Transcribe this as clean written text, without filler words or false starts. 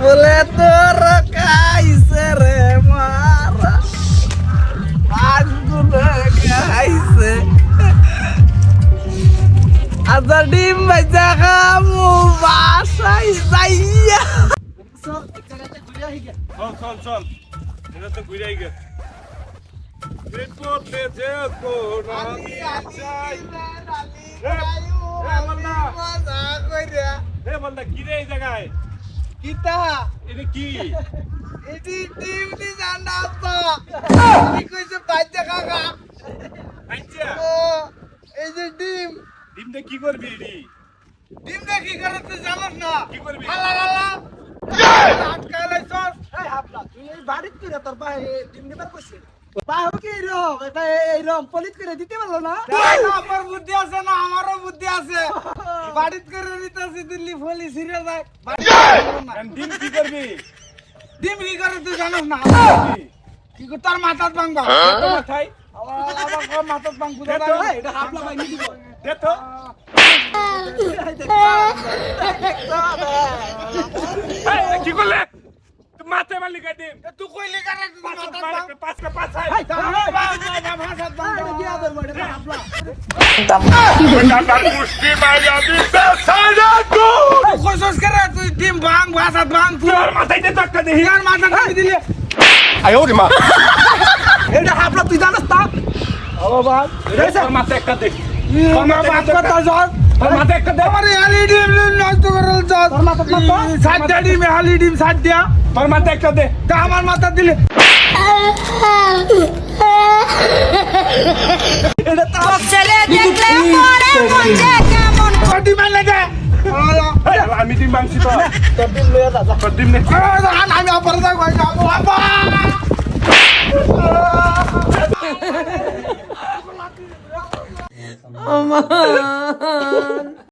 বলে তোর খাইছে রে মারা আজগুলো খাইছে আচ্ছা ডিম ভাজা খামু বাসায় যাইয়া চল চল চল এটা তো ঘুরাই গে পেটে যে কোনামি চাই হে বলদা কি রে এই জায়গায় কিতা এটা কি এটি ডিম দি জানা তো কি কইছে বাজে কাকা আচ্ছা ও এই যে ডিম ডিম দে কি করবি রে ডিম দে কি করে তুই জানোস না কি করবি হালা হালা আটকালে সস এই হাবলা তুই এই বাড়িতে করে তোর ভাই ডিম দিবার কইছে ভাই কি এরকম এটা এইরকম পলিট করে দিতে পারলো না আমার বুদ্ধি আছে না আমারও বুদ্ধি আছে বাড়িতে করে নিতেছি দিল্লি ফলি সিরে যায় ডিম কি করবি ডিম কি করে তুই জানোস না কি করে তোর মাথাত ভাঙবা তো মাথায় আবার মাথাত ভাঙ বুঝা দে তো। যায় এটা হাবলা ভাই নি দিব দে তো এই কি করলে তুই মাথায় মারলি কা ডিম তুই কইলি কেন তুই মাথাত ভাঙ পাঁচ কা পাঁচ হয় মাথাত ভাঙ কি আদর বড় হাবলা পুষ্টি মাইয়া দিতে সারা গো কইছস করে তুই ডিম ভাঙ মাথাত ভাঙ তোর মাথায় দে তো একটা দে হিয়ার মাথাত আমি দিলি আয় ওরে মা এটা হাবলা তুই জানোস না ও বাবা তোর মাথায় একটা দে আমার বাপ কথা জল তোর মাথায় একটা দে আমার হালি ডিম নষ্ট করল জল তোর মাথা সাত ডিম হালি ডিম সাত দিয়া তোর মাথায় একটা দে তা আমার মাথা দিলে এটা তো ছেলে দেখলে পরে মন যে কেমন ডিম আনলে দে এই, আমি ডিম মাংসি তো তোর ডিম লয়ে যা তোর ডিম নে আমি আবার যাই ভাই বাবা আমার